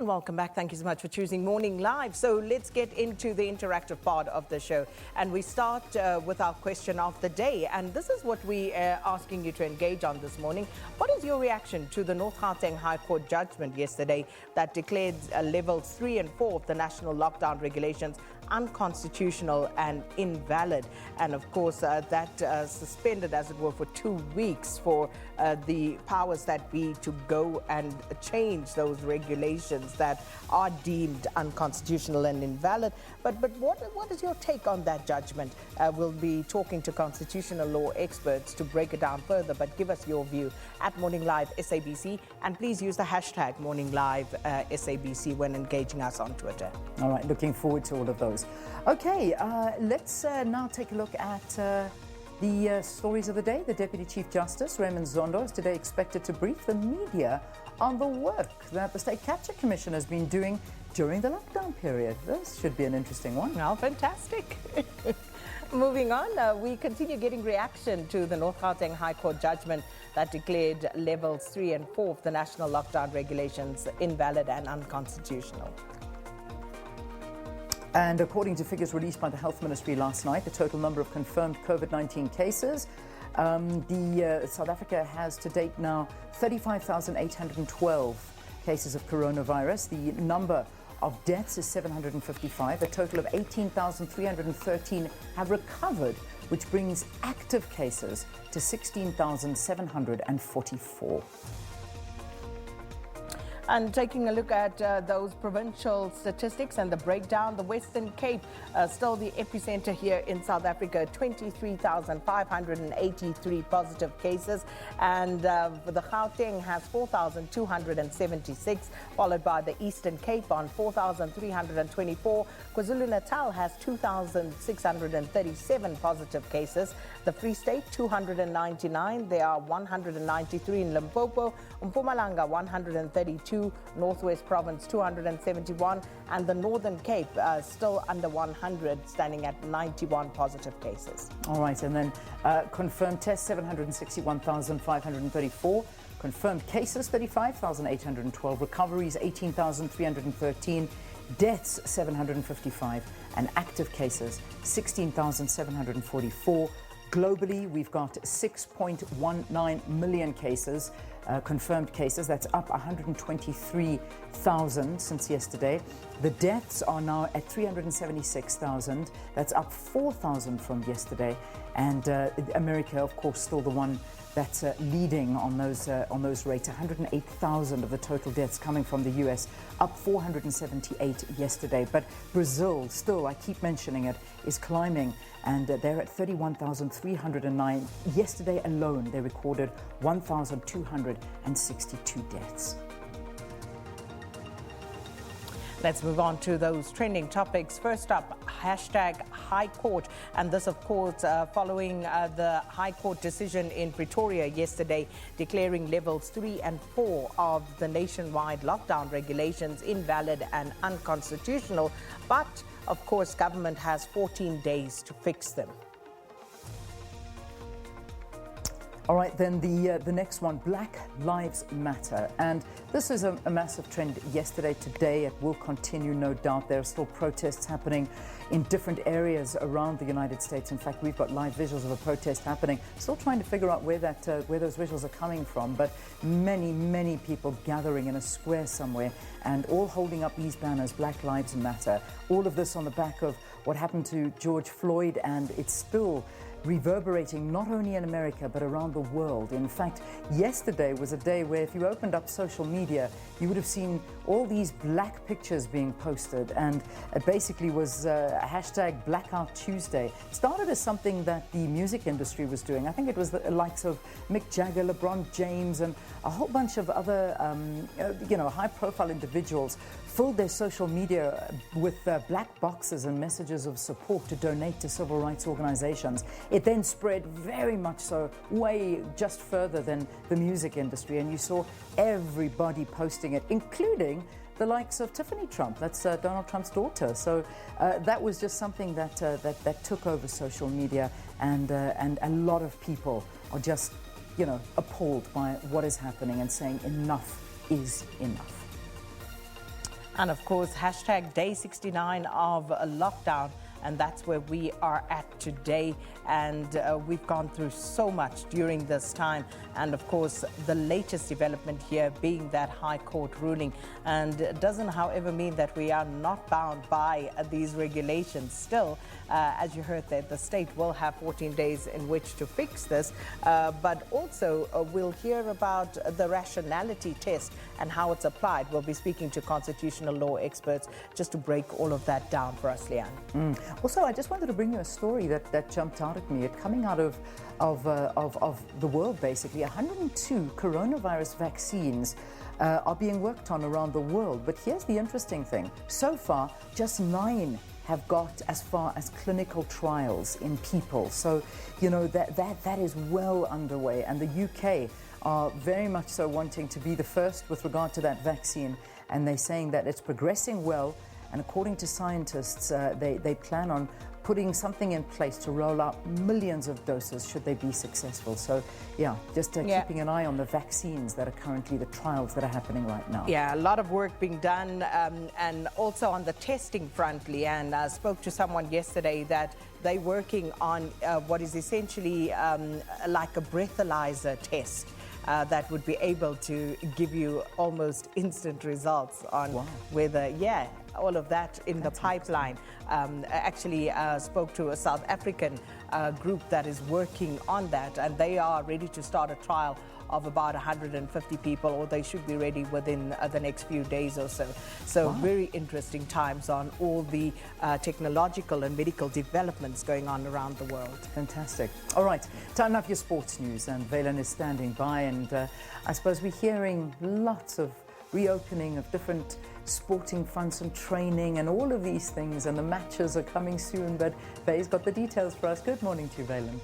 Welcome back. Thank you so much for choosing Morning Live. So let's get into the interactive part of the show. And we start with our question of the day. And this is what we are asking you to engage on this morning. What is your reaction to the North Gauteng High Court judgment yesterday that declared levels 3 and 4 of the national lockdown regulations unconstitutional and invalid? And of course, that suspended, as it were, for 2 weeks for the powers that be to go and change those regulations that are deemed unconstitutional and invalid. But what is your take on that judgment? We'll be talking to constitutional law experts to break it down further, but give us your view at Morning Live SABC, and please use the hashtag Morning Live SABC when engaging us on Twitter. All right, looking forward to all of those. Okay, let's now take a look at the stories of the day. The Deputy Chief Justice, Raymond Zondo, is today expected to brief the media on the work that the State Capture Commission has been doing during the lockdown period. This should be an interesting one. Oh, fantastic. Moving on, we continue getting reaction to the North Gauteng High Court judgment that declared levels 3 and 4 of the national lockdown regulations invalid and unconstitutional. And according to figures released by the Health Ministry last night, the total number of confirmed COVID-19 cases, South Africa has to date now 35,812 cases of coronavirus. The number of deaths is 755. A total of 18,313 have recovered, which brings active cases to 16,744. And taking a look at those provincial statistics and the breakdown, the Western Cape, still the epicenter here in South Africa, 23,583 positive cases. And the Gauteng has 4,276, followed by the Eastern Cape on 4,324. KwaZulu-Natal has 2,637 positive cases. The Free State, 299. There are 193 in Limpopo. Mpumalanga, 132. Northwest Province 271, and the Northern Cape still under 100, standing at 91 positive cases. All right, and then confirmed tests 761,534, confirmed cases 35,812, recoveries 18,313, deaths 755, and active cases 16,744. Globally, we've got 6.19 million cases, confirmed cases. That's up 123,000 since yesterday. The deaths are now at 376,000. That's up 4,000 from yesterday. And America, of course, still the one that's leading on those rates. 108,000 of the total deaths coming from the US, up 478 yesterday. But Brazil, still, I keep mentioning it, is climbing, and they're at 31,309. Yesterday alone, they recorded 1,262 deaths. Let's move on to those trending topics. First up, hashtag High Court. And this, of course, following the High Court decision in Pretoria yesterday, declaring levels 3 and 4 of the nationwide lockdown regulations invalid and unconstitutional. But, of course, government has 14 days to fix them. All right, then the next one, Black Lives Matter. And this is a massive trend yesterday, today. It will continue, no doubt. There are still protests happening in different areas around the United States. In fact, we've got live visuals of a protest happening. Still trying to figure out where those visuals are coming from. But many, many people gathering in a square somewhere and all holding up these banners, Black Lives Matter. All of this on the back of what happened to George Floyd, and it's still reverberating not only in America but around the world. In fact, yesterday was a day where if you opened up social media, you would have seen all these black pictures being posted, and it basically was a hashtag Blackout Tuesday. Started as something that the music industry was doing. I think it was the likes of Mick Jagger, LeBron James, and a whole bunch of other high-profile individuals filled their social media with black boxes and messages of support to donate to civil rights organizations. It then spread very much so, way just further than the music industry, and you saw everybody posting it, including the likes of Tiffany Trump. That's Donald Trump's daughter. So that was just something that took over social media, and a lot of people are just, appalled by what is happening and saying enough is enough. And of course, hashtag day 69 of lockdown. And that's where we are at today. And we've gone through so much during this time. And of course, the latest development here being that High Court ruling. And it doesn't, however, mean that we are not bound by these regulations. Still, as you heard there, the state will have 14 days in which to fix this. But also, we'll hear about the rationality test and how it's applied. We'll be speaking to constitutional law experts just to break all of that down for us, Leanne. Also, I just wanted to bring you a story that jumped out at me. It coming out of the world, basically. 102 coronavirus vaccines are being worked on around the world. But here's the interesting thing. So far, just 9 have got as far as clinical trials in people. So, you know, that is well underway. And the UK are very much so wanting to be the first with regard to that vaccine. And they're saying that it's progressing well. And according to scientists, they plan on putting something in place to roll out millions of doses should they be successful. So, yeah, just keeping an eye on the vaccines that are currently the trials that are happening right now. Yeah, a lot of work being done. And also on the testing front, Leanne, I spoke to someone yesterday that they're working on what is essentially like a breathalyzer test. That would be able to give you almost instant results on whether, all of that in the pipeline. Actually spoke to a South African group that is working on that, and they are ready to start a trial of about 150 people, or they should be ready within the next few days or so. So very interesting times on all the technological and medical developments going on around the world. Fantastic. All right, time now for your sports news, and Valen is standing by, and I suppose we're hearing lots of reopening of different sporting fronts and training and all of these things, and the matches are coming soon, but Vay's got the details for us. Good morning to you, Valen.